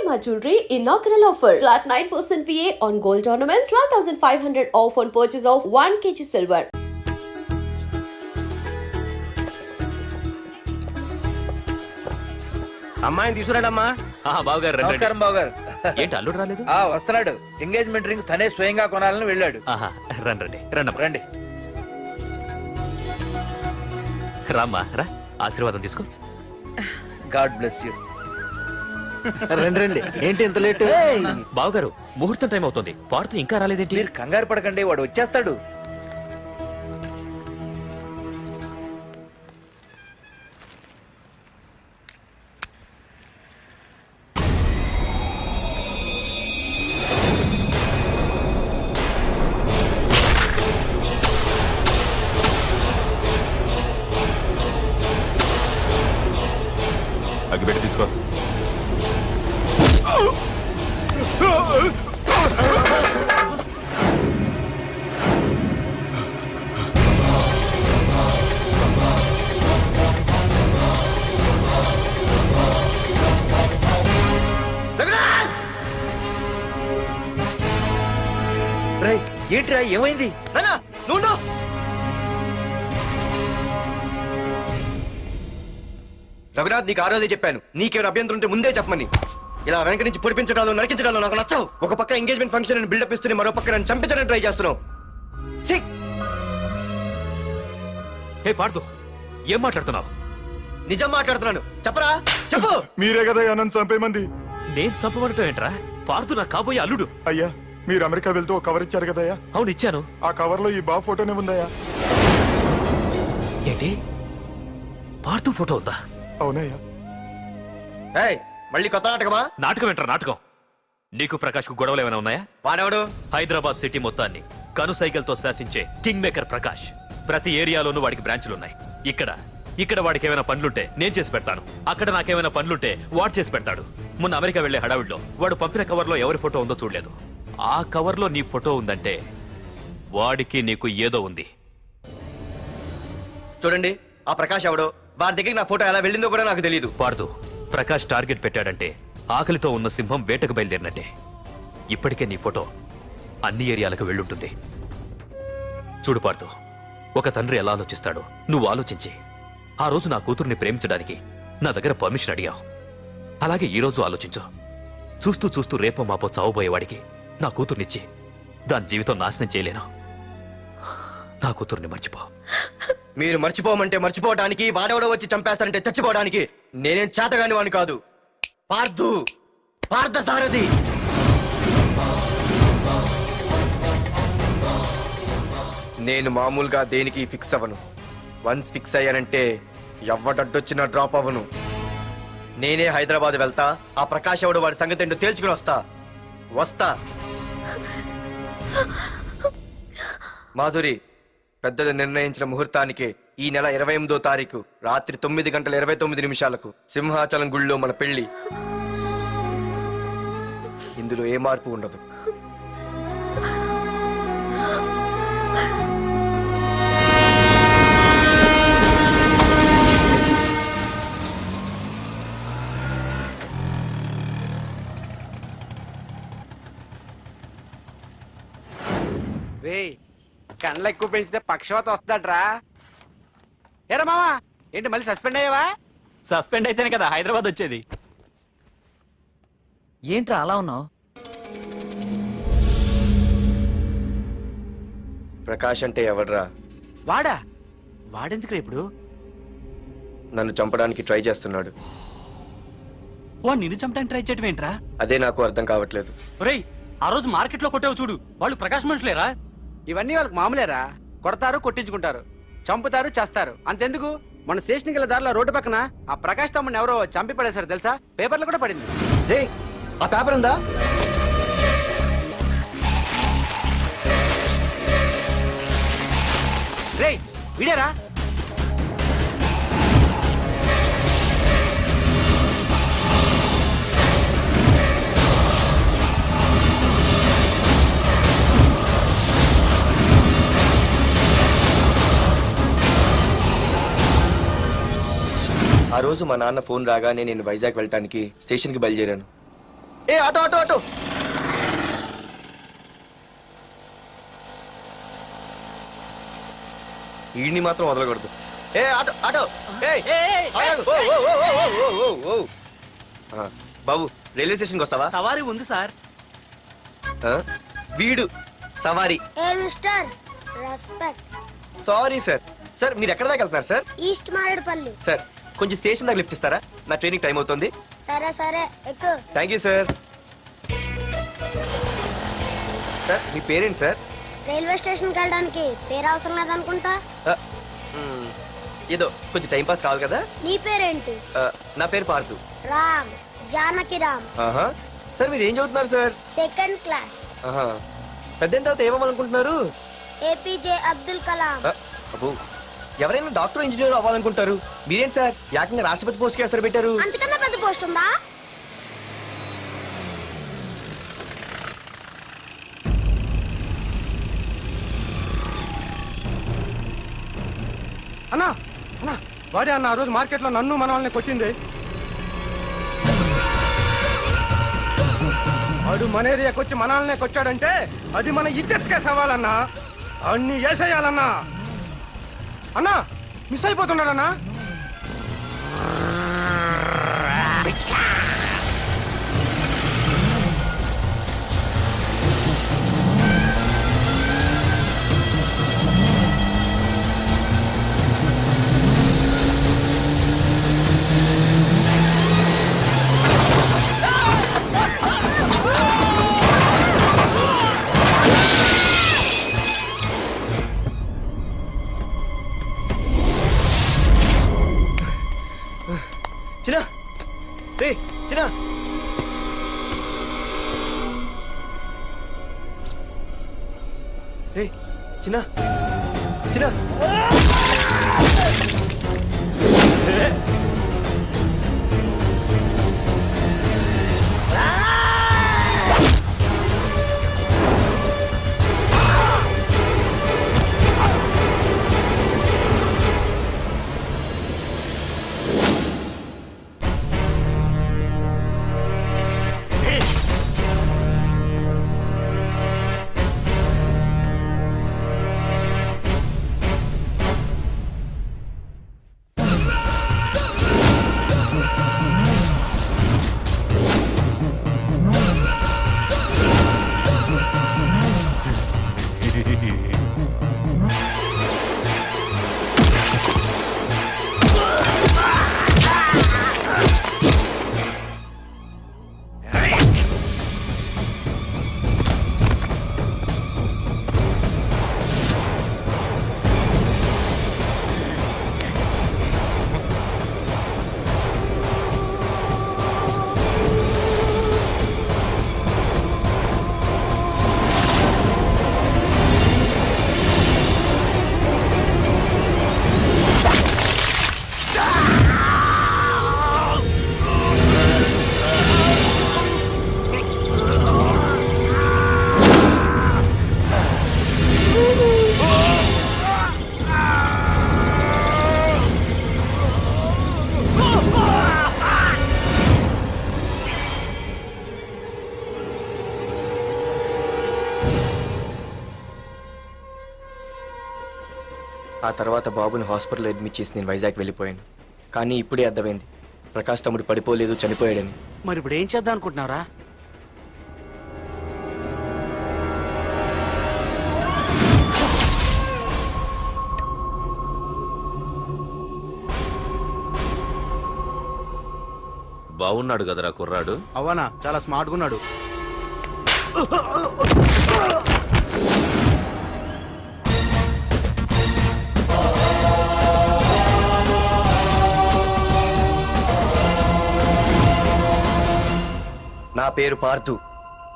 Shalimar Jewelry inaugural offer. Flat 9% VA on gold ornaments, 12,500 off on purchase of 1 kg silver. అమ్మాయిని తీసుకురాడమ్మా. బావగారు రండి. నమస్కారం బావగారు. ఏంటి అల్లుడు రాలేదు? వస్తున్నాడు. ఎంగేజ్మెంట్ రింగ్ తనే స్వయంగా కొనాలని వెళ్ళాడు. రండి రండి రండి. రామ్మా రా, ఆశీర్వాదం తీసుకో. God bless you. రండి రండి. ఏంటి ఇంత లేట్? బావగారు ముహూర్తం టైం అవుతుంది, పార్తు ఇంకా రాలేదేంటి? మీరు కంగారు పడకండి, వాడు వచ్చేస్తాడు. అగ్గిపెట్టి తీసుకో. రేయ్, ఏంట్రా ఏమైంది? రఘునాథ్, నీకు ఆ రోజే చెప్పాను, నీకేమైనా అభ్యంతరం ఉంటే ముందే చెప్పమని. ఇలా వెనక నుంచి పొడిపించడాలు నరికించడాలు నాకు నచ్చవు. ఒక పక్క ఎంగేజ్మెంట్ ఫంక్షన్ బిల్డప్ ఇస్తూనే మరో పక్క నన్ను చంపించడానికి ట్రై చేస్తున్నావు. హే పార్తు, ఏం మాట్లాడుతున్నావు? నిజం మాట్లాడుతున్నాను, చెప్పరా చెప్పు. మీరే కదా అనంత్ చంపేమంది. నేను చంపబడటం ఏంట్రా? పార్తు నా కాబోయే అల్లుడు. అయ్యా, మీరు అమెరికా వెళ్తూ ఒక కవర్ ఇచ్చారు కదయ్యా. అవును ఇచ్చాను. ఆ కవర్ లో ఈ బాబు ఫోటోనే ఉందయ్యా. ఏంటి, పార్తు ఫోటో ఉందా? అవునయ్యా. ఏయ్, మళ్ళీ కొత్త నాటకమా? నాటకం ఏంట్రా నాటకం? నీకు ప్రకాష్ కు గొడవలు ఏమైనా ఉన్నాయా? వాడెవడు? హైదరాబాద్ సిటీ మొత్తాన్ని కను సైకిల్తో శాసించే కింగ్ మేకర్ ప్రకాష్. ప్రతి ఏరియాలోనూ వాడికి బ్రాంచులున్నాయి. ఇక్కడ వాడికి ఏమైనా పనులుంటే నేను చేసి పెడతాను, అక్కడ నాకేమైనా పనులుంటే వాడు చేసి పెడతాడు. మొన్న అమెరికా వెళ్లే హడావిడిలో వాడు పంపిన కవర్లో ఎవరి ఫోటో ఉందో చూడలేదు. ఆ కవర్లో నీ ఫోటో ఉందంటే వాడికి నీకు ఏదో ఉంది. చూడండి, ఆ ప్రకాష్ ఎవడో, వారి దగ్గరికి నా ఫోటో ఎలా వెళ్ళిందో కూడా నాకు తెలియదు. పార్దు, ప్రకాష్ టార్గెట్ పెట్టాడంటే ఆకలితో ఉన్న సింహం వేటకు బయలుదేరినట్టే. ఇప్పటికే నీ ఫోటో అన్ని ఏరియాలకు వెళ్ళుంటుంది. చూడు పార్దు, ఒక తండ్రి ఎలా ఆలోచిస్తాడో నువ్వు ఆలోచించి ఆ రోజు నా కూతుర్ని ప్రేమించడానికి నా దగ్గర పర్మిషన్ అడిగావు. అలాగే ఈరోజు ఆలోచించు. చూస్తూ చూస్తూ రేపో మాపో చావబోయేవాడికి నా కూతుర్నిచ్చి దాని జీవితం నాశనం చేయలేను. నా కూతుర్ని మర్చిపో. మీరు మర్చిపోమంటే మర్చిపోవడానికి, వాడెవడో వచ్చి చంపేస్తానంటే చచ్చిపోవడానికి నేనేం చేతగాని వాడిని కాదు. పార్థసారథి. నేను మామూలుగా దేనికి ఫిక్స్ అవ్వను. వన్స్ ఫిక్స్ అయ్యానంటే ఎవ్వడడ్డొచ్చినా డ్రాప్ అవ్వను. నేనే హైదరాబాద్ వెళ్తా, ఆ ప్రకాష్ ఎవడు వాడి సంగతి ఏంటో తేల్చుకుని వస్తా. మాధురి, పెద్దలు నిర్ణయించిన ముహూర్తానికి ఈ నెల 28వ తారీఖు రాత్రి 9:29 సింహాచలం గుళ్ళో మన పెళ్లి. ఇందులో ఏ మార్పు ఉండదు. కండ్లు ఎక్కువ పెంచితే పక్షవాత వస్తాడ్రా. ఏరా మావా, ఏంటి మళ్ళీ సస్పెండ్ అయ్యావా? సస్పెండ్ అయితేనే కదా హైదరాబాద్ వచ్చేది. ఏంట్రా అలా ఉన్నావు? ప్రకాష్ అంటే ఎవడ్రా? వాడెందుకు ఇప్పుడు నన్ను చంపడానికి ట్రై చేస్తున్నాడు. వాడు నిన్ను చంపడానికి ట్రై చేయడం ఏంట్రా? అదే నాకు అర్థం కావట్లేదు. ఒరేయ్, ఆ రోజు మార్కెట్ లో కొట్టావు చూడు, వాళ్ళు ప్రకాష్ మనుషులేరా? ఇవన్నీ వాళ్ళకి మామూలేరా. కొడతారు, కొట్టించుకుంటారు, చంపుతారు, చేస్తారు. అంతెందుకు, మన స్టేషన్కి వెళ్ళే దారిలో రోడ్డు పక్కన ఆ ప్రకాష్ తమ్ముని ఎవరో చంపి పడేశారు తెలుసా? పేపర్లో కూడా పడింది. రే, ఆ పేపర్ ఉందా? రే వీడేరా. ఆ రోజు మా నాన్న ఫోన్ రాగానే నేను వైజాగ్ వెళ్ళటానికి స్టేషన్కి బయలుదేరాను. ఏ ఆటో ఆటో ఆటో ఈడిని మాత్రం వదలకూడదు. ఏ ఆటో ఆటో ఏయ్, ఆగు. ఓ, ఓ, ఓ, ఓ, ఓ, ఓ, ఓ. ఆ, బాబు రైల్వే స్టేషన్కి వస్తావా? సవారీ ఉంది సార్. ఆ, వీడు సవారీ. ఏ mister respect. Sorry sir. Sir మీరు ఎక్కడ దాకా వెళ్తున్నారు సార్? ఈస్ట్ మారేడుపల్లి. సార్ కొంచెం స్టేషన్ దాకా లిఫ్ట్ ఇస్తారా? నా ట్రైనింగ్ టైం అవుతుంది. సరే సరే ఎక్కు. Thank you sir. సార్ మీ పేరేంటి సార్? రైల్వే స్టేషన్కి వెళ్ళడానికి పేరు అవసరం లేదనుకుంటా. ఆ, ఏదో కొంచెం టైం పాస్ కావాలి కదా. నీ పేరేంటి? నా పేరు పార్థు. రామ్, జానకి రామ్. ఆహా. సార్ మీరు ఏం చదువుతున్నారు సార్? Second class. ఆహా. పెద్ద తర్వాత ఏమనుకుంటున్నారు? ఏపీజే అబ్దుల్ కలాం. అబ్బో, ఎవరైనా డాక్టర్ ఇంజనీర్ అవ్వాలనుకుంటారు. మీరేం సార్ ఏకంగా రాష్ట్రపతి పోస్ట్కి ఎసరు పెట్టారు? అంతకన్నా పెద్ద పోస్ట్ ఉందా? అన్నా అన్నా వాడే అన్న ఆ రోజు మార్కెట్లో నన్ను మన వాళ్ళని కొట్టింది. వాడు మన ఏరియాకి వచ్చి మన వాళ్ళనే కొట్టాడంటే అది మన ఇజ్జత్కే సవాలన్నా. అన్ని వేసేయాలన్నా. అన్నా మిస్ అయిపోతున్నాడన్నా. చిన్న రే చిన్న. రే చిన్న చిన్న. ఆ తర్వాత బాబుని హాస్పిటల్లో అడ్మిట్ చేసి నేను వైజాగ్ వెళ్ళిపోయాను. కానీ ఇప్పుడే అర్థమైంది ప్రకాష్ తమ్ముడు పడిపోలేదు, చనిపోయాడని. మరి ఇప్పుడు ఏం చేద్దాం అనుకుంటున్నారా? బాగున్నాడు కదరా కుర్రాడు. అవనా చాలా స్మార్ట్గా ఉన్నాడు. నా పేరు పార్థు.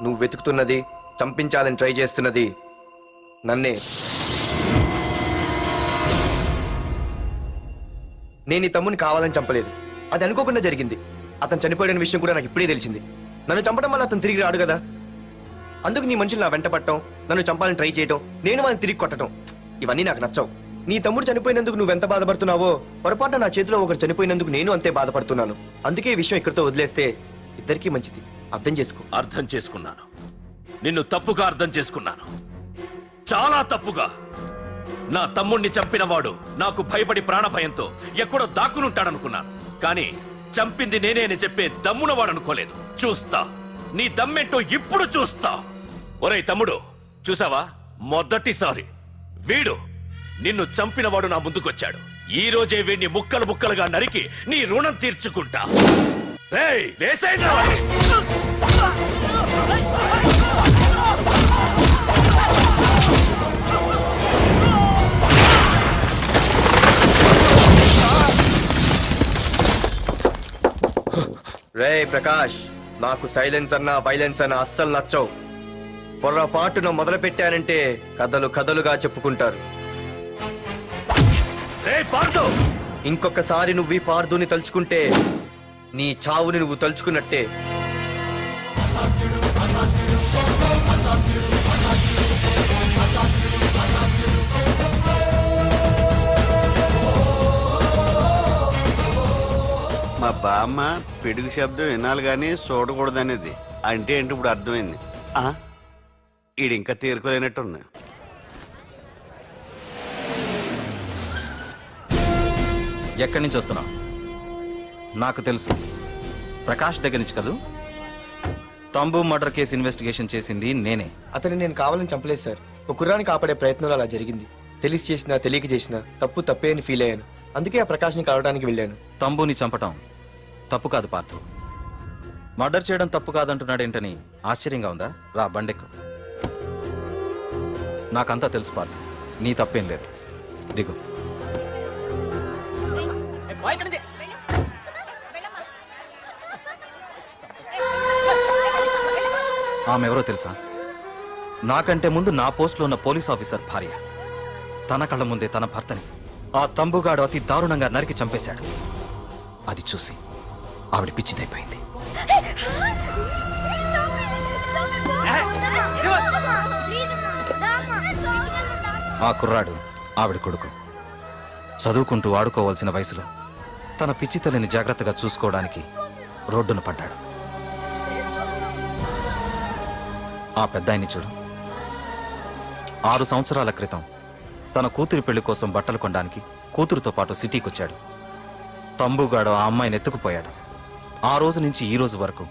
నువ్వు వెతుకుతున్నది, చంపించాలని ట్రై చేస్తున్నది నన్నే. నేను ఈ తమ్ముని కావాలని చంపలేదు, అది అనుకోకుండా జరిగింది. అతను చనిపోయిన విషయం కూడా నాకు ఇప్పుడే తెలిసింది. నన్ను చంపడం వల్ల అతను తిరిగి రాడు కదా. అందుకు నీ మనుషులు నా వెంట పట్టడం, నన్ను చంపాలని ట్రై చేయడం, నేను వాళ్ళని తిరిగి కొట్టడం, ఇవన్నీ నాకు నచ్చవు. నీ తమ్ముడు చనిపోయినందుకు నువ్వెంత బాధపడుతున్నావో పొరపాటున నా చేతిలో ఒకరు చనిపోయినందుకు నేను అంతే బాధపడుతున్నాను. అందుకే ఈ విషయం ఇక్కడితో వదిలేస్తే ఇద్దరికీ మంచిది. అర్థం చేసుకో. అర్థం చేసుకున్నాను. నిన్ను తప్పుగా అర్థం చేసుకున్నాను. చాలా తప్పుగా. నా తమ్ముణ్ణి చంపినవాడు నాకు భయపడి ప్రాణభయంతో ఎక్కడో దాక్కునుంటాడనుకున్నాను. కానీ చంపింది నేనే అని చెప్పే దమ్మునవాడనుకోలేదు. చూస్తా, నీ దమ్మేంటో ఇప్పుడు చూస్తా. ఒరేయ్ తమ్ముడు, చూసావా? మొదటిసారి వీడు, నిన్ను చంపినవాడు నా ముందుకొచ్చాడు. ఈ రోజే వీడిని ముక్కలు ముక్కలుగా నరికి నీ రుణం తీర్చుకుంటా. రేయ్, వేసేయండి రా వాడిని. రే ప్రకాష్, నాకు సైలెన్స్ అన్నా వైలెన్స్ అన్నా అస్సలు నచ్చవు. పొర్రపాటున మొదలు పెట్టానంటే కథలు కథలుగా చెప్పుకుంటారు. రేయ్ పార్దు, ఇంకొకసారి నువ్వు ఈ పార్దుని తలుచుకుంటే నీ చావుని నువ్వు తలుచుకున్నట్టే. మా బామ్మ పిడుగు శబ్దం వినాలి కానీ చూడకూడదనేది. అంటే ఏంటి ఇప్పుడు అర్థమైంది. ఈడు ఇంకా తేరుకోలేనట్టుంది. ఎక్కడి నుంచి వస్తున్నావు? నాకు తెలుసు, ప్రకాష్ దగ్గర నుంచి కదూ. తంబు మర్డర్ కేసు ఇన్వెస్టిగేషన్ చేసింది నేనే. అతన్ని నేను కావాలని చంపలేదు సార్. ఒక కుర్రాన్ని కాపాడే ప్రయత్నంలో అలా జరిగింది. తెలిసి చేసినా తెలియక చేసినా తప్పే అని ఫీల్ అయ్యాను. అందుకే ఆ ప్రకాష్ని కలవడానికి వెళ్ళాను. తంబుని చంపటం తప్పు కాదు పార్థు. మర్డర్ చేయడం తప్పు కాదంటున్నాడేంటని ఆశ్చర్యంగా ఉందా? రా బండెక్కు. నాకంతా తెలుసు పార్థు, నీ తప్పేం లేదు. దిగు. ఆమె ఎవరో తెలుసా? నాకంటే ముందు నా పోస్టులో ఉన్న పోలీస్ ఆఫీసర్ భార్య. తన కళ్ళ ముందే తన భర్తని ఆ తంబుగాడు అతి దారుణంగా నరికి చంపేశాడు. అది చూసి ఆవిడ పిచ్చిదైపోయింది. ఆ కుర్రాడు ఆవిడ కొడుకు. చదువుకుంటూ ఆడుకోవాల్సిన వయసులో తన పిచ్చి తల్లిని జాగ్రత్తగా చూసుకోవడానికి రోడ్డున పడ్డాడు. ఆ పెద్దాయన్ని చూడు. 6 సంవత్సరాల క్రితం తన కూతురి పెళ్లి కోసం బట్టలు కొనడానికి కూతురుతో పాటు సిటీకి వచ్చాడు. తంబుగాడు ఆ అమ్మాయిని ఎత్తుకుపోయాడు. ఆ రోజు నుంచి ఈ రోజు వరకు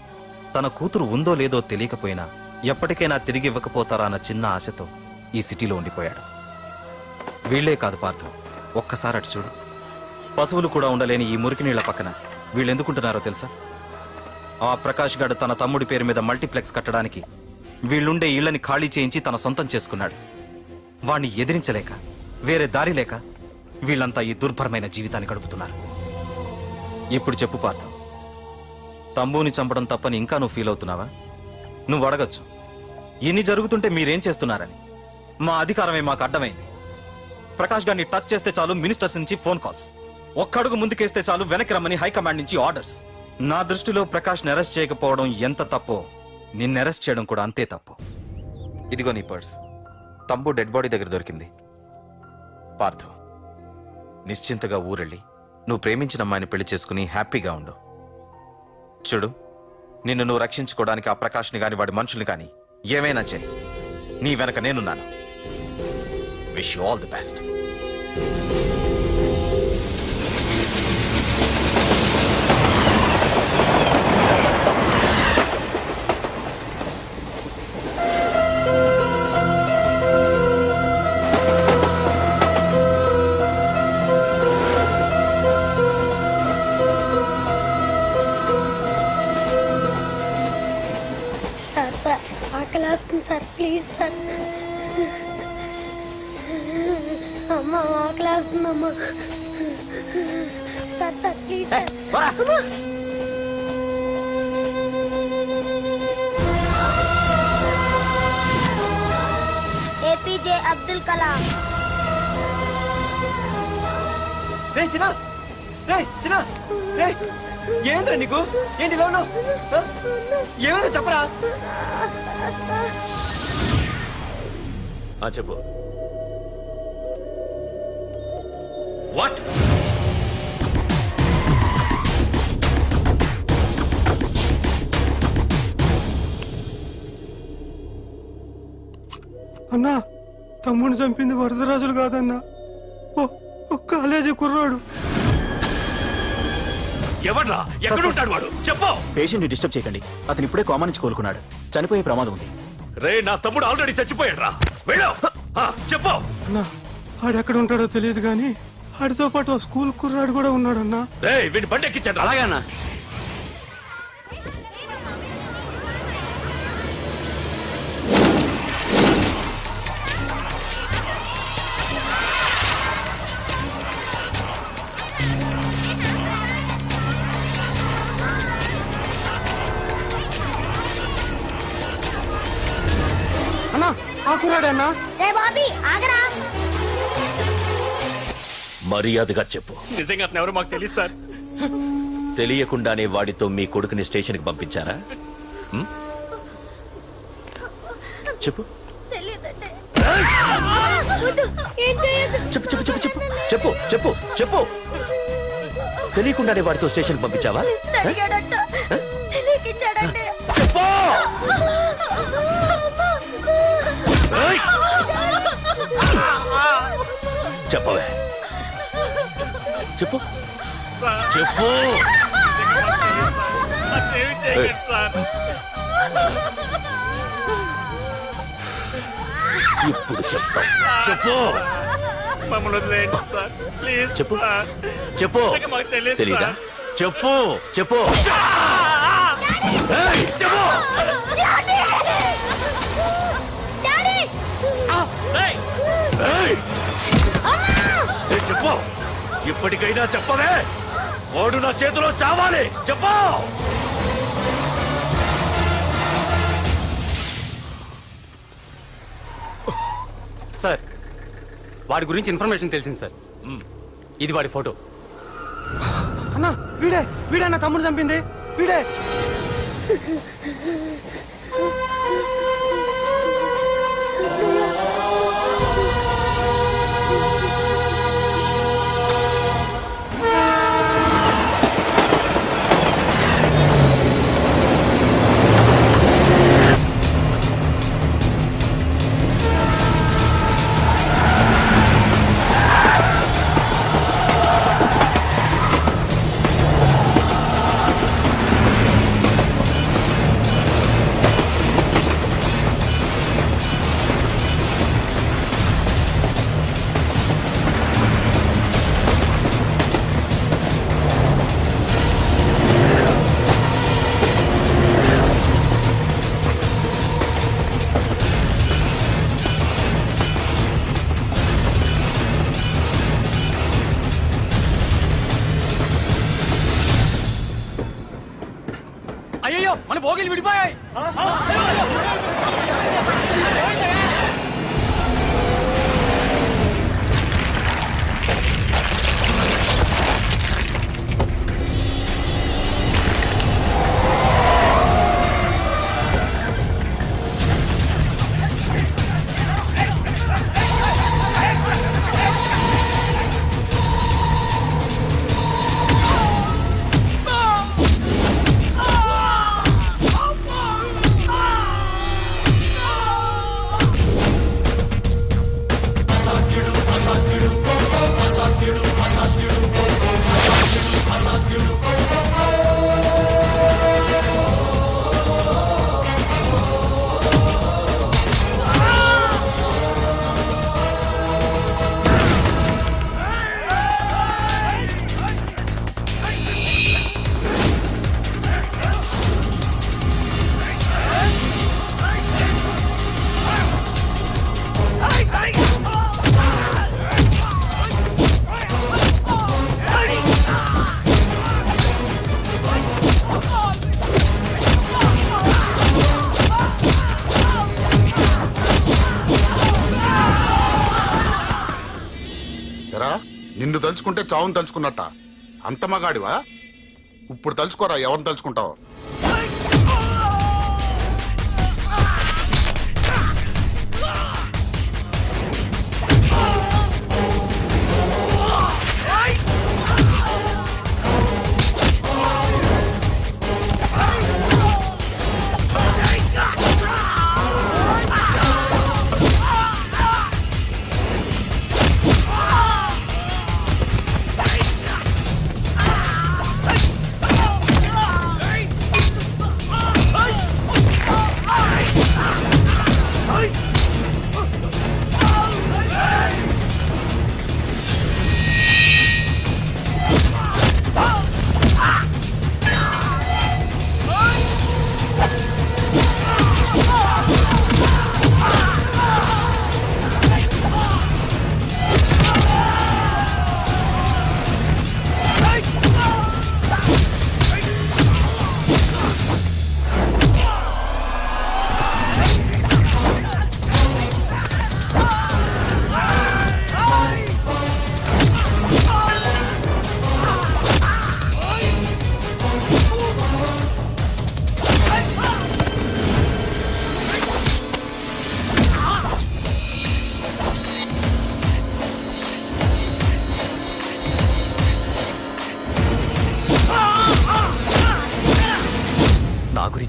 తన కూతురు ఉందో లేదో తెలియకపోయినా ఎప్పటికైనా తిరిగి ఇవ్వకపోతారా అన్న చిన్న ఆశతో ఈ సిటీలో ఉండిపోయాడు. వీళ్లే కాదు పార్థు, ఒక్కసారి అటు చూడు. పశువులు కూడా ఉండలేని ఈ మురికి నీళ్ల పక్కన వీళ్ళెందుకుంటున్నారో తెలుసా? ఆ ప్రకాష్ గాడు తన తమ్ముడి పేరు మీద మల్టీప్లెక్స్ కట్టడానికి వీళ్ళుండే ఇళ్లని ఖాళీ చేయించి తన సొంతం చేసుకున్నాడు. వాణ్ణి ఎదిరించలేక, వేరే దారి లేక వీళ్ళంతా ఈ దుర్భరమైన జీవితాన్ని గడుపుతున్నారు. ఇప్పుడు చెప్పు పార్థు, తంబుని చంపడం తప్పని ఇంకా నువ్వు ఫీల్ అవుతున్నావా? నువ్వు అడగచ్చు, ఇన్ని జరుగుతుంటే మీరేం చేస్తున్నారని. మా అధికారమే మాకు అడ్డమైంది. ప్రకాష్ గారిని టచ్ చేస్తే చాలు మినిస్టర్స్ నుంచి ఫోన్ కాల్స్, ఒక్కడుగు ముందుకేస్తే చాలు వెనక్కి రమ్మని హైకమాండ్ నుంచి ఆర్డర్స్. నా దృష్టిలో ప్రకాష్ని అరెస్ట్ చేయకపోవడం ఎంత తప్పో నిన్ను అరెస్ట్ చేయడం కూడా అంతే తప్పు. ఇదిగో నీ పర్స్. తంబు డెడ్ బాడీ దగ్గర దొరికింది. పార్థు, నిశ్చింతగా ఊరెళ్ళి నువ్వు ప్రేమించిన అమ్మాయిని పెళ్లి చేసుకుని హ్యాపీగా ఉండు. చూడు, నిన్ను నువ్వు రక్షించుకోవడానికి ఆ ప్రకాష్ని గాని వాడి మనుషుల్ని కానీ ఏమైనా చేయి. నీ వెనక నేనున్నాను. Wish you all the best. Sir ఆకలి వేస్తుంది సార్, ప్లీజ్ సార్. అమ్మ ఆకలి వేస్తుందమ్మా. Sir please sir. APJ Abdul Kalam. రే చిన్న, రే చిన్న, రే ఏంద్రా నీకు? ఏంటి ఇలా ఉన్నావు? ఏమైందో చెప్పరా? చెప్పు. వాట్? అన్నా తమ్ముడిని చంపింది వరదరాజులు కాదన్నా ఓ కాలేజీ కుర్రాడు. ఎవడ్రా ఎక్కడ ఉంటాడు వాడు చెప్పు. పేషెంట్ ని డిస్టర్బ్ చేయకండి, అతను ఇప్పుడే కోమా నుంచి కోలుకున్నాడు, చనిపోయే ప్రమాదం ఉంది. రే నా తమ్ముడు ఆల్రెడీ చచ్చిపోయాడు రా, వెళ్ళు. చెప్పు. అన్నా ఆడెక్కడ ఉంటాడో తెలియదు కానీ ఆడితో పాటు ఆ స్కూల్ కుర్రాడు కూడా ఉన్నాడన్నా. రే వీడిని బండి ఎక్కించండి. అలాగేనా? అన్నా ఆ కుర్రాడన్నా. రే బాబీ ఆగరా. మర్యాదగా చెప్పు. నిజంగా అతను ఎవరు మాకు తెలియదు సార్. తెలియకుండానే వాడితో మీ కొడుకుని స్టేషన్కి పంపించారా? ఉం? చెప్పు ఏం చేయొద్దు. చెప్పు చెప్పు చెప్పు చెప్పు చెప్పు చెప్పు చెప్పు. తెలియకుండానే వాడితో స్టేషన్కి పంపించావా? అడిగాడంట, తెలియకిచ్చాడంటే. చెప్పు. ఏయ్! చెప్పవే, చెప్పు చెప్పు. ఇప్పుడు చెప్తాం. చెప్పు చెప్పు చెప్పు. తెలీదా? చెప్పు చెప్పు. ఏయ్, చెప్పు. ఏయ్! ఏయ్, చెప్పు. ఇప్పటికైనా చెప్పవే, వాడు నా చేతిలో చావాలి. చెప్పు. సార్ వాడి గురించి ఇన్ఫర్మేషన్ తెలిసింది సార్. ఇది వాడి ఫోటో. అన్నా వీడే నా తమ్ముడు చంపింది వీడే. అయ్యో మన భోగిలు విడిపోయాయి. నిన్ను తలుచుకుంటే చావును తలుచుకున్నట్ట. అంత మగాడివా? ఇప్పుడు తలుచుకోరా ఎవరిని తలుచుకుంటావు.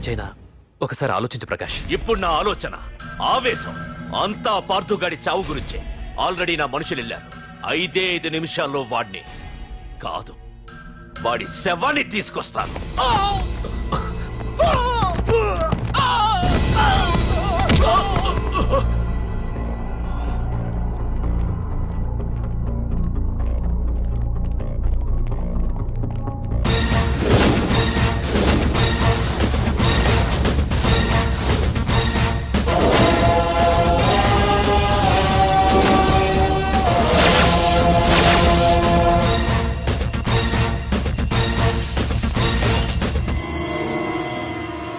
ఖర్చైనా ఒకసారి ఆలోచించు ప్రకాష్. ఇప్పుడు నా ఆలోచన, ఆవేశం అంతా పార్థుగాడి చావు గురించే. ఆల్రెడీ నా మనుషులు వెళ్ళారు. 5 నిమిషాల్లో వాడిని కాదు, వాడి శవాన్ని తీసుకొస్తాను.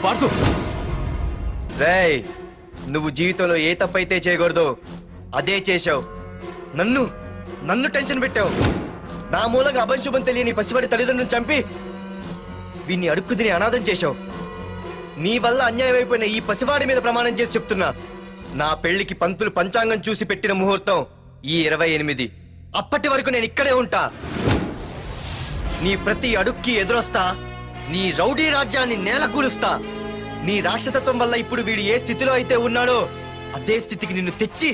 పార్థు, రేయ్, నువ్వు జీవితంలో ఏ తప్పైతే చేయకూడదు అదే చేశావు. నన్ను టెన్షన్ పెట్టావు. నా మూలంగా అభంశుభం తెలియని పసివాడి తల్లిదండ్రులను చంపి వీన్ని అడుక్కు తిని అనాథం చేశావు. నీ వల్ల అన్యాయం అయిపోయిన ఈ పసివాడి మీద ప్రమాణం చేసి చెప్తున్నా, నా పెళ్లికి పంతులు పంచాంగం చూసి పెట్టిన ముహూర్తం ఈ 28. అప్పటి వరకు నేను ఇక్కడే ఉంటా. నీ ప్రతి అడుక్కి ఎదురొస్తా. నీ రౌడీ రాజ్యాన్ని నేలకూలుస్తా. నీ రాక్షసత్వం వల్ల ఇప్పుడు వీడు ఏ స్థితిలో అయితే ఉన్నాడో అదే స్థితికి నిన్ను తెచ్చి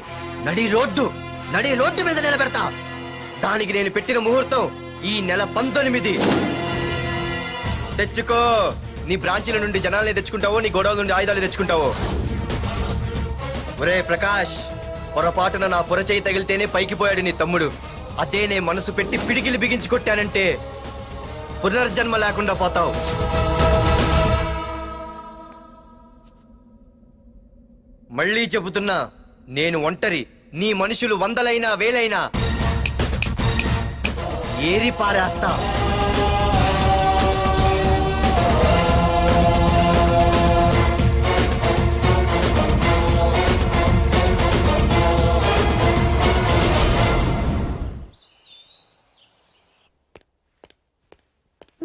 నడి రోడ్డు మీద నిలబెడతా. దానికి నేను పెట్టిన ముహూర్తం ఈ నెల 19. తెచ్చుకో. నీ బ్రాంచీల నుండి జనాల్ని తెచ్చుకుంటావో, నీ గొడవల నుండి ఆయుధాలు తెచ్చుకుంటావో. ఒరే ప్రకాష్, పొరపాటున నా పొరచేయి తగిలితేనే పైకి పోయాడు నీ తమ్ముడు. అదే నే మనసు పెట్టి పిడికిలి బిగించి కొట్టానంటే పునర్జన్మ లేకుండా పోతావు. మళ్ళీ చెబుతున్నా, నేను ఒంటరి. నీ మనుషులు 100లైనా 1000లైనా ఏరి పారేస్తా.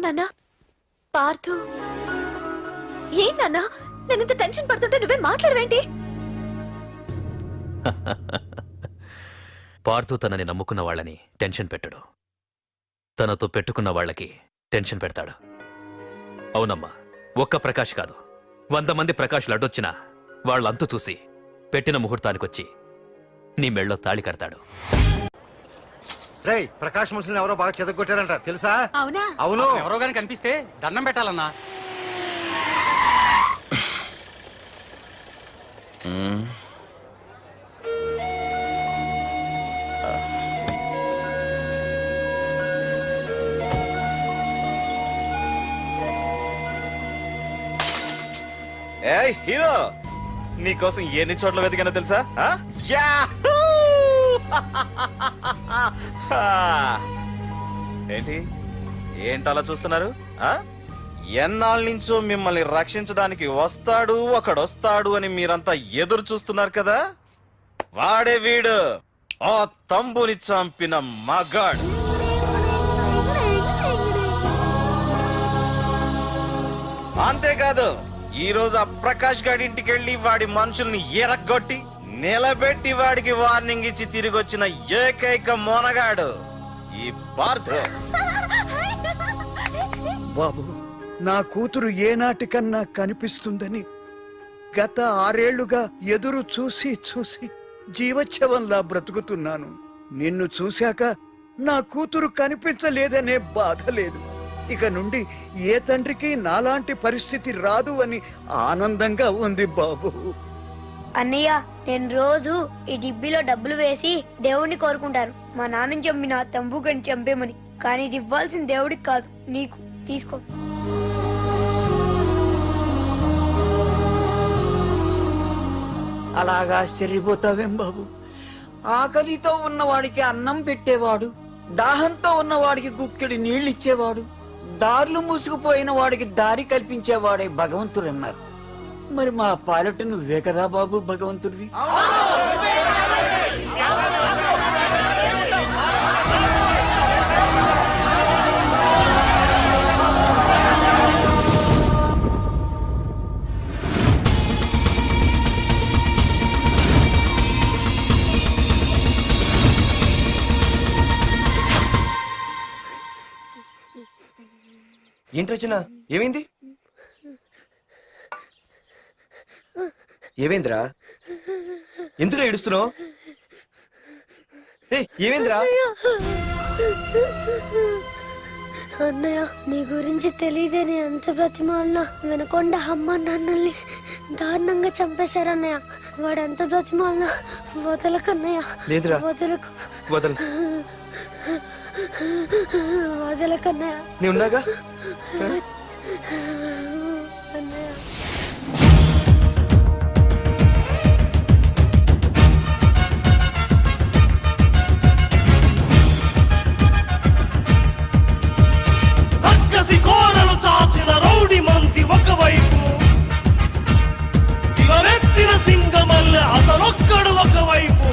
నాన్న, పార్థు, ఏం నాన్న, నేను ఇంత టెన్షన్ పడుతుంటే నువ్వే మాట్లాడవేంటి? పార్థు తనని నమ్ముకున్న వాళ్ళని టెన్షన్ పెట్టడు, తనతో పెట్టుకున్న వాళ్ళకి టెన్షన్ పెడతాడు. అవునమ్మా, ఒక్క ప్రకాష్ కాదు, 100 మంది ప్రకాష్లు అడ్డొచ్చినా వాళ్ళంతు చూసి పెట్టిన ముహూర్తానికొచ్చి నీ మెళ్ళో తాళి కడతాడు. రేయ్, ప్రకాష్ మనుషులను ఎవరో బాగా చెదగొట్టారంట, తెలుసా? అవునా? అవును. ఎవరో గాని కనిపిస్తే దండం పెట్టాలన్నా. ఏయ్ హీరో, నీకోసం ఎన్ని చోట్ల వెతికానో తెలుసా? యాహూ! ఏంటి అలా చూస్తున్నారు? ఎన్నాళ్ళ నుంచో మిమ్మల్ని రక్షించడానికి ఒకడొస్తాడు అని మీరంతా ఎదురు చూస్తున్నారు కదా. వాడే వీడు, ఆ తంబుని చంపిన మగాడు. అంతేకాదు, ఈ రోజు ఆ ప్రకాష్ గారి ఇంటికి వెళ్లి వాడి మనుషుల్ని ఎరగొట్టి నిలబెట్టి వాడికి వార్నింగ్ ఇచ్చి తిరిగి వచ్చిన ఏకైక మోనగాడు ఈ పార్థు. బాబు, నా కూతురు ఏనాటికన్నా కనిపిస్తుందని గత 6 ఏళ్లుగా ఎదురు చూసి జీవచ్ఛవంలా బ్రతుకుతున్నాను. నిన్ను చూశాక నా కూతురు కనిపించలేదనే బాధ లేదు. ఇక నుండి ఏ తండ్రికి నాలాంటి పరిస్థితి రాదు అని ఆనందంగా ఉంది బాబు. అన్నయ్య, నేను రోజు ఈ డిబ్బీలో డబ్బులు వేసి దేవుణ్ణి కోరుకుంటాను, మా నాన్నని చంపిన తంబుగని చంపేమని. కానీ ఇది ఇవ్వాల్సిన దేవుడికి కాదు, నీకు. తీసుకో. అలాగా ఆశ్చర్యపోతావేం బాబు? ఆకలితో ఉన్నవాడికి అన్నం పెట్టేవాడు, దాహంతో ఉన్నవాడికి గుక్కెడి నీళ్ళిచ్చేవాడు, దారులు మూసుకుపోయిన వాడికి దారి కల్పించేవాడే భగవంతుడు అన్నారు. మరి మా పాలట నువ్వే కదా బాబు భగవంతుడివి. ఏంటి రచన, ఏమైంది? ఏవేంద్రా ఎందుకు ఏడుస్తున్నావు? ఏవేంద్రా? అన్నయ్య నీ గురించి తెలియదని ఎంత బ్రతిమాలినా వినకుండా అమ్మ నాన్నల్ని దారుణంగా చంపేశారన్నయ్య. వాడు ఎంత బ్రతిమాలినా వదలకన్నయ్య. లేదురా. వదలకు వదలకన్నయ్య. నీ ఉన్నాగా? అన్నయ్య కోరలు చాచిన రౌడి మంది ఒకవైపు, శివమెత్తిన సింగమల్లె అతనొక్కడు ఒకవైపు,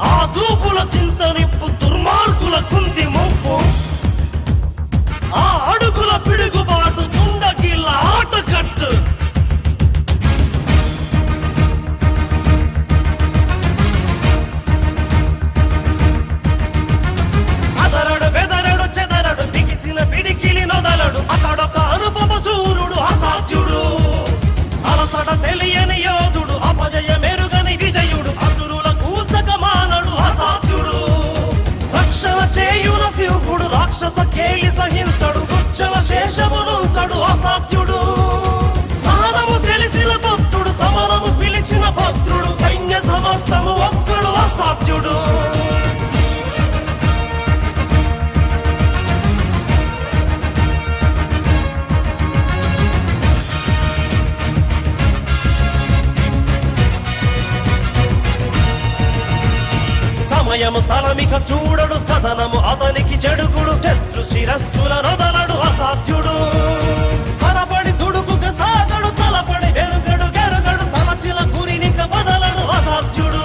ఆ చూపుల చింత నిప్పు దుర్మార్గుల కుంది ముప్పు, ఆ అడుగుల పిడుగుబాటు తుండగిల్ల ఆటకట్టు. అదరడు బెదరడు చెదరడు బిగిసిన పిడికిలి నొదలడు, అతడొక అనుపమ సూర్యుడు అసాధ్యుడు, అలసట తెలియని యోధుడు, అపజయ మెరుగని విజయుడు, అసురుల కూచక మానడు అసాధ్యుడు, రక్షణ చేయున శివుడు రాక్షస కేలి సహించడు, గుచ్చల శేషమునుంచడు అసాధ్యుడు, సహనము తెలిసిన భక్తుడు, సమరము పిలిచిన భక్తుడు, సైన్య సమస్తము ఒక్కడు అసాధ్యుడు. సమయము స్థలమిక చూడడు, కథనము అతనికి చెడుగుడు, శత్రు శిరస్సుల నొదలడు అసాధ్యుడు, పరపడి దుడుకుక సాగడు, తలపడి వెరుగడు గెరుగడు, తలచిన గురినిక బదలడు అసాధ్యుడు,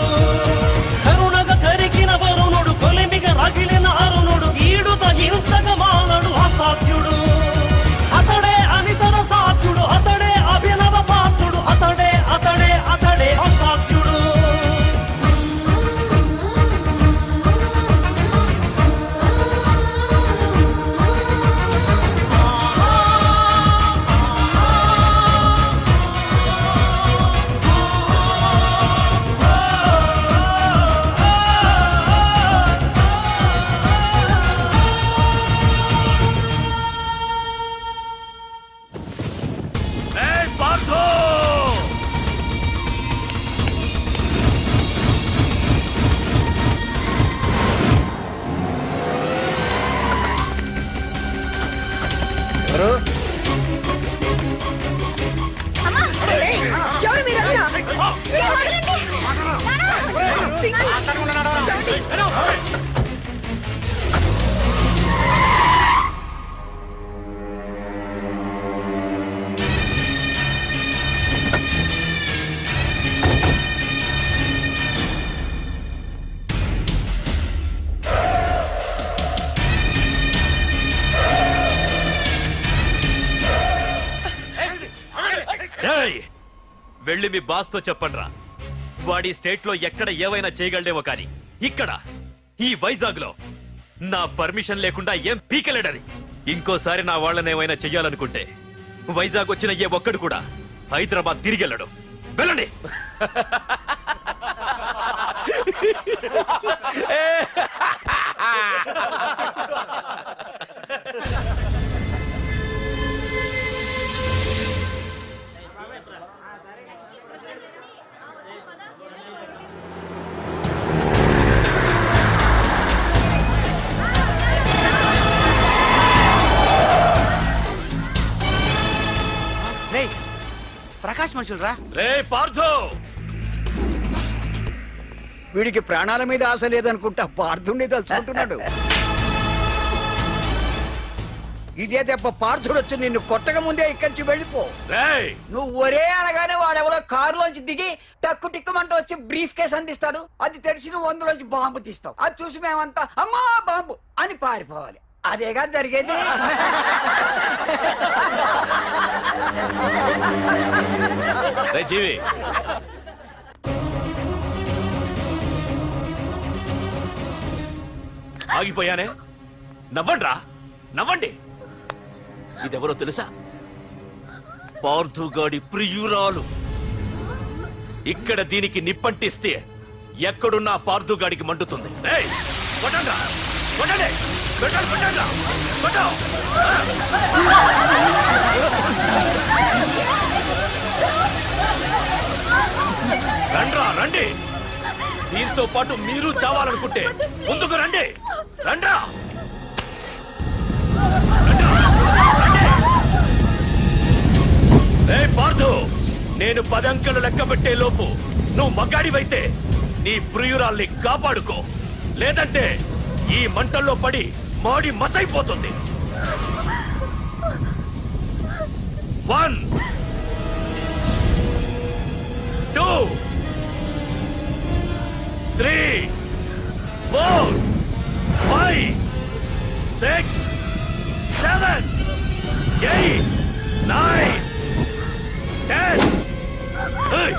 కరుణగ కరిగిన వరుణుడు, కొలిమిగ రగిలిన అరుణుడు, ఈడుత హింసక మానడు అసాధ్యుడు, అతడే అనితర సాధ్యుడు, అతడే అభినవ పాత్రుడు, అతడే అతడే అతడే అసాధ్యుడు. వెళ్ళి మీ బాస్ తో చెప్పండ్రా, వాడి స్టేట్ లో ఎక్కడ ఏవైనా చేయగలడేమో కానీ ఇక్కడ ఈ వైజాగ్ లో నా పర్మిషన్ లేకుండా ఏం పీకలేడని. ఇంకోసారి నా వాళ్ళని ఏమైనా చెయ్యాలనుకుంటే వైజాగ్ వచ్చిన ఏ ఒక్కడు కూడా హైదరాబాద్ తిరిగి వెళ్ళడు. వెళ్ళండి. ప్రకాష్ మనుషులు రా. రే పార్థు, వీడికి ప్రాణాల మీద ఆశ లేదనుకుంటా పార్థుడిని తలుచుకుంటున్నాడు. ఇదే దెబ్బ పార్థుడు వచ్చి నిన్ను కొట్టక ముందే ఇక్కడి నుంచి వెళ్ళిపో. నువ్వు ఒరే అనగానే వాడెవడో కారులోంచి దిగి టక్కు టిక్కుమంటూ వచ్చి బ్రీఫ్ కేసు అందిస్తాడు. అది తెరిచి నువ్వు అందులోంచి బాంబు తీస్తావు. అది చూసి మేమంతా అమ్మా బాంబు అని పారిపోవాలి. అదేగా జరిగేది. జీవి, ఆగిపోయానే. నవ్వండ్రా, నవ్వండి. ఇదెవరో తెలుసా? పార్థుగాడి ప్రియురాలు ఇక్కడ దీనికి నిప్పంటిస్తే ఎక్కడున్నా పార్థుగాడికి మండుతుంది. ఏయ్, కొట్టండ్రా, కొట్టండి, కొట్టండి, కొట్టండ్రా, కొట్టు. రండ్రా, రండి. దీంతో పాటు మీరు చావాలనుకుంటే ముందుకు రండి. రండ్రా, రే పార్థు, నేను 10 అంకెలు లెక్క పెట్టే లోపు నువ్వు మగాడివైతే నీ ప్రియురాల్ని కాపాడుకో, లేదంటే ఈ మంటల్లో పడి మాడి మసైపోతుంది. 1 2 3 4 5 6 7 8 9 10. Hey!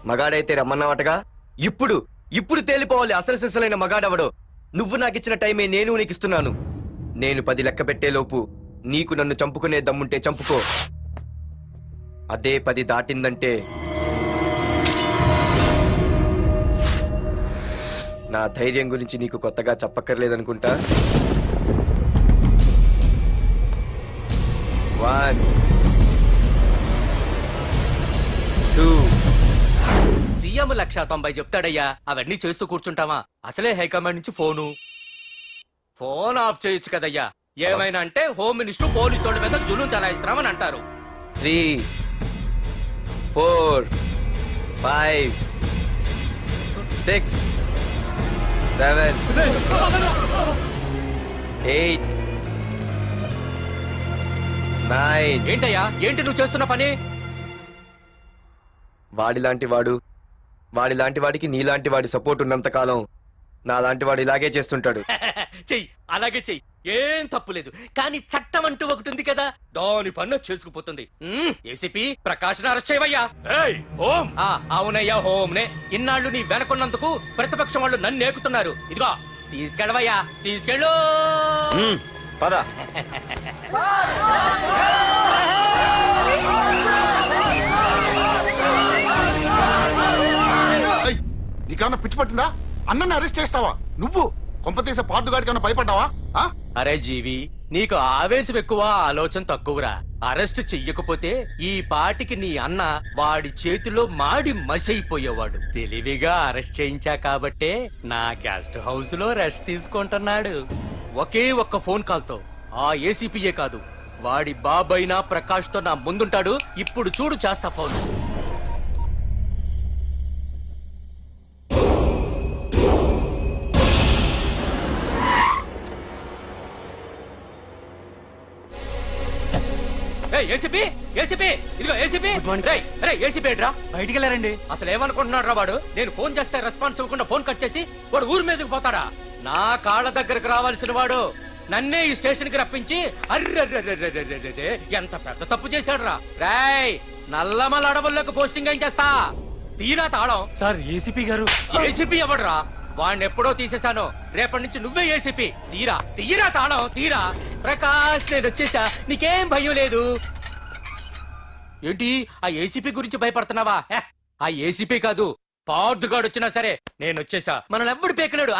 మగాడైతే రమ్మన్నావటగా. ఇప్పుడు ఇప్పుడు తేలిపోవాలి అసలు సిసలైన మగాడవడో. నువ్వు నాకిచ్చిన టైమే నేను నీకు ఇస్తున్నాను. నేను 10 లెక్క పెట్టేలోపు నీకు నన్ను చంపుకునే దమ్ముంటే చంపుకో. అదే 10 దాటిందంటే నా ధైర్యం గురించి నీకు కొత్తగా చెప్పక్కర్లేదనుకుంటా. 1 2 సీఎం 190 చెప్తాడయ్యా, అవన్నీ చేస్తూ కూర్చుంటావా? అసలే హైకమాండ్ నుంచి ఫోన్ ఆఫ్ చేయొచ్చు కదయ్యా. ఏమైనా అంటే హోమ్ మినిస్టర్ పోలీసు వాళ్ళ మీద జులుం చలాయిస్తున్నామని అంటారు. 3 4 5 6 7 8 9. ఏంటయ్యా, ఏంటి నువ్వు చేస్తున్న పని? వాడిలాంటి వాడికి నీలాంటి వాడి సపోర్ట్ ఉన్నంత కాలం నాలాంటి వాడు ఇలాగే చేస్తుంటాడు. చెయ్యి, అలాగే చెయ్యి, ఏం తప్పులేదు. కానీ చట్టం అంటూ ఒకటి ఉంది కదా, దాని పన్ను చేసుకుపోతుంది. ఏసీపీ ప్రకాష్ అరెస్ట్ చేయవయ్యా. ఏయ్, ఓం. అవునయ్యా, హోమ్నే. ఇన్నాళ్ళు నీ వెనకున్నందుకు ప్రతిపక్షం వాళ్ళు నన్ను ఏకుతున్నారు. ఇదిగో తీసుకెళ్ళవయ్యా, తీసుకెళ్ళు. పద. నీకేమన్నా పిచ్చి పట్టిందా? అన్నని అరెస్ట్ చేస్తావా నువ్వు? కొంపతీస పార్దుగాడికి ఏమన్నా భయపడ్డావా? అరే జీవి, నీకు ఆవేశం ఎక్కువ, ఆలోచన తక్కువరా. అరెస్ట్ చెయ్యకపోతే ఈ పాటికి నీ అన్న వాడి చేతిలో మాడి మసైపోయేవాడు. తెలివిగా అరెస్ట్ చేయించా కాబట్టే నా గెస్ట్ హౌస్ లో రెస్ట్ తీసుకుంటున్నాడు. ఒకే ఒక్క ఫోన్ కాల్ తో ఆ ఏసీపీయే కాదు, వాడి బాబైనా ప్రకాష్ తో నా ముందుంటాడు. ఇప్పుడు చూడు చేస్తా ఫోన్. ఏసీపీ, ఏసీపీ, ఇదిగో ఏసీపీ. ఏసీపీ ఏంట్రా బయటికి వెళ్ళారండి? అసలు ఏమనుకుంటున్నాడు రా వాడు? నేను ఫోన్ చేస్తే రెస్పాన్స్ ఇవ్వకుండా ఫోన్ కట్ చేసి వాడు ఊరి మీదకి పోతాడా? నా కాళ్ళ దగ్గరకు రావాల్సిన వాడు నన్నే ఈ స్టేషన్ కి రప్పించి అర్రె ఎంత పెద్ద తప్పు చేశాడు రా. రాయ్, నల్లమల అడవుల్లోకి పోస్టింగ్ ఏం చేస్తా? తీరా తాళం. సార్, ఏసీపీ గారు. ఏసీపీ ఎవడరా? వాడిని ఎప్పుడో తీసేశాను. రేపటి నుంచి నువ్వే ఏసీపీ. తీరా తాళం, తీరా. ప్రకాష్, నేను వచ్చేసా, నీకేం భయం లేదు. ఏంటి ఆ ఏసీపీ గురించి భయపడుతున్నావా? ఆ ఏసీపీ కాదు, పార్దుగాడు వచ్చినా సరే నేను వచ్చేసా. మనల్ని ఎవ్వడు పేకలేడు.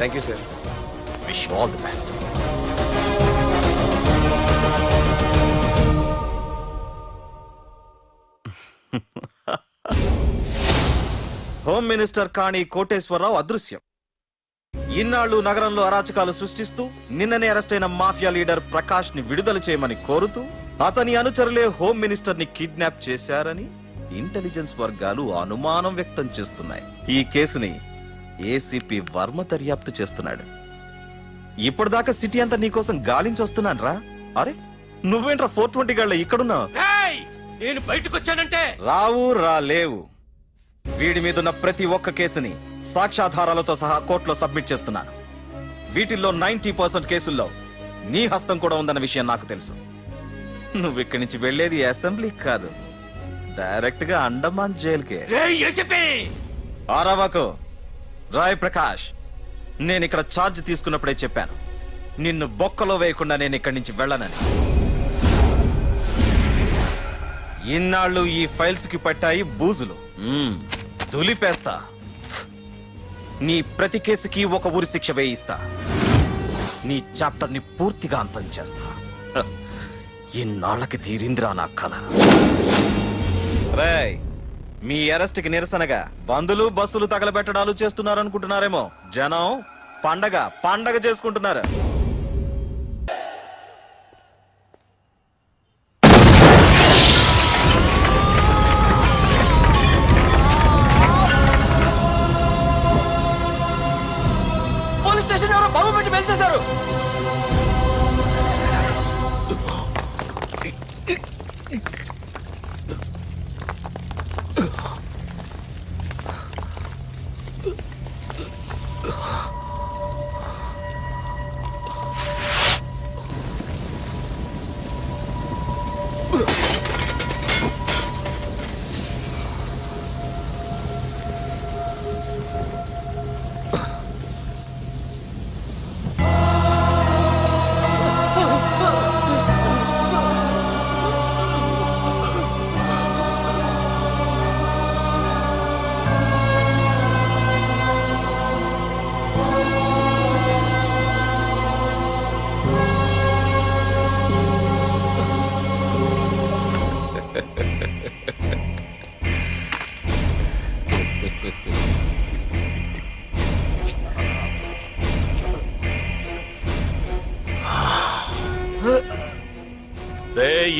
Thank you sir. Wish all the best. Home minister Kani Koteswararao అదృశ్యం. ఇన్నాళ్లు నగరంలో అరాచకాలు సృష్టిస్తూ నిన్ననే అరెస్ట్ అయిన మాఫియా లీడర్ ప్రకాష్ ని విడుదల చేయమని కోరుతూ అతని అనుచరులే హోమ్ మినిస్టర్ ని కిడ్నాప్ చేశారని ఇంటెలిజెన్స్ వర్గాలు అనుమానం వ్యక్తం చేస్తున్నాయి. ఈ కేసుని ఏసీపీ వర్మ దర్యాప్తు చేస్తున్నాడు. ఇప్పటిదాకా సిటీ అంతా నీకోసం గాలించొస్తున్నాను రా. అరే నువ్వేంట్రా 420 గళ్ళ ఇక్కడున్నావు? నేను బయటకు వచ్చానంటే రావు రాలేవు. వీడి మీదున్న ప్రతి ఒక్క కేసుని సాక్ష్యాధారాలతో సహా కోర్టులో సబ్మిట్ చేస్తున్నాను. వీటిల్లో 90% కేసుల్లో నీ హస్తం కూడా ఉందన్న విషయం నాకు తెలుసు. నువ్వు ఇక్కడి నుంచి వెళ్లేది అసెంబ్లీ కాదు, డైరెక్ట్ గా అండమాన్ జైలుకే. ఆరావాకు రాయ్ ప్రకాష్, నేను ఇక్కడ ఛార్జ్ తీసుకున్నప్పుడే చెప్పాను, నిన్ను బొక్కలో వేయకుండా నేను ఇక్కడి నుంచి వెళ్ళనని. ఇన్నాళ్ళు ఈ ఫైల్స్ కి పట్టాయి బూజులు. దులిపేస్తా. నీ ప్రతి కేసుకి ఒక ఊరి శిక్ష వేయిస్తా. నీ చాప్టర్ ని పూర్తిగా అంతం చేస్తా. ఇన్నాళ్ళకి తీరిందిరా నా కళ. రేయ్, మీ అరెస్ట్ కి నిరసనగా బందులు బస్సులు తగలబెట్టడాలు చేస్తున్నారనుకుంటున్నారేమో. జనం పండగ చేసుకుంటున్నారు. పోలీస్ స్టేషన్ ఎవరో బాబు పెట్టి పెంచేశారు.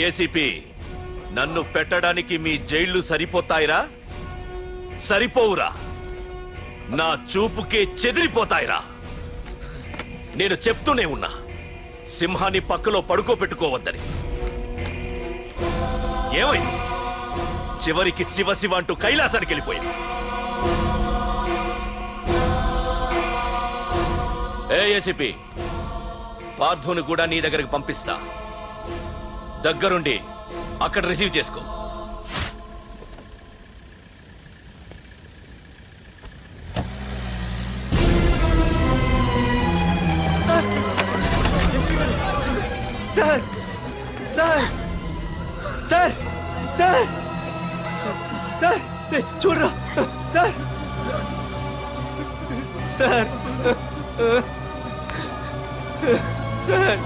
ఏసీపీ, నన్ను పెట్టడానికి మీ జైళ్లు సరిపోతాయిరా? సరిపోవురా. నా చూపుకే చెదిరిపోతాయిరా. నేను చెప్తూనే ఉన్నా, సింహాన్ని పక్కలో పడుకోబెట్టుకోవద్దని. ఏమైంది? చివరికి శివ శివ అంటూ కైలాసానికి వెళ్ళిపోయింది. ఏసీపీ, పార్థుని కూడా నీ దగ్గరికి పంపిస్తా. దగ్గరుండి అక్కడ రిసీవ్ చేసుకో. Sir sir sir sir sir sir చూడరా సార్ సార్ సార్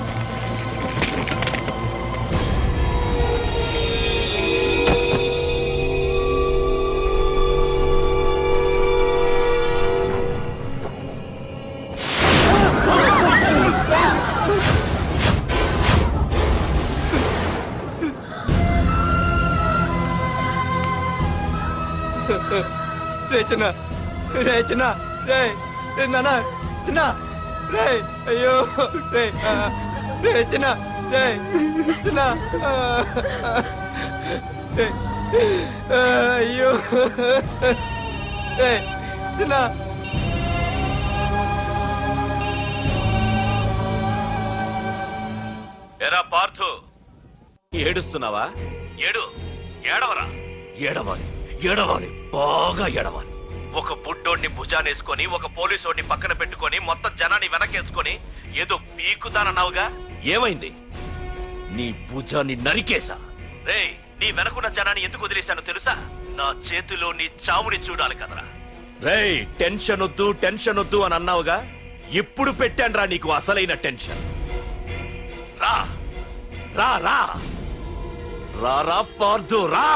చిన్న రే చిన్న రే నాన్న చిన్న రే అయ్యో రే రే చిన్న రే చిన్న రే అయ్యో రే చిన్న. ఎరా పార్థు, ఏడుస్తున్నావా? ఏడవరా. ఏడవాలి, బాగా ఏడవాలి. ఒక బుడ్డోడిని భుజానేసుకొని, ఒక పోలీసోడిని పక్కన పెట్టుకొని, మొత్తం జనాన్ని వెనకేసుకొని ఏదో పీకుతానన్నావుగా, ఏమైంది? నీ భుజాన్ని నరికేశా. రేయ్, నీ వెనకున్న జనాన్ని ఎందుకు వదిలేశానో తెలుసా? నా చేతిలో నీ చావుని చూడాలి కదరా. రేయ్, టెన్షన్ వద్దు అని అన్నావుగా, ఇప్పుడు పెట్టానురా నీకు అసలైన టెన్షన్. రా రా రా రా రా పార్థు రా.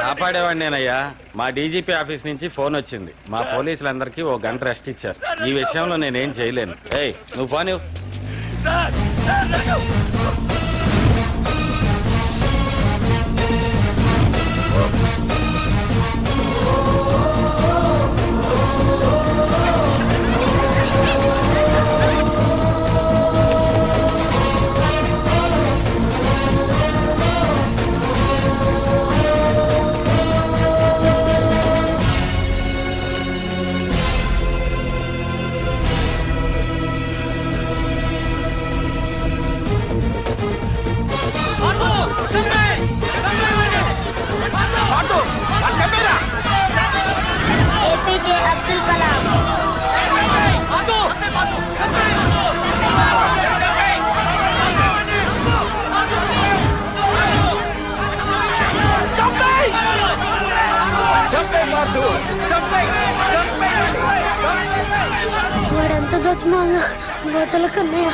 కాపాడేవాడినేనయ్యా. మా డీజీపీ ఆఫీస్ నుంచి ఫోన్ వచ్చింది. మా పోలీసులందరికీ ఓ గంట రెస్ట్ ఇచ్చారు. ఈ విషయంలో నేనేం చేయలేను. ఏయ్ నువ్వు పో నువ్వు. సార్ వాడంత బ్రతిమాల వదలకన్నయ్య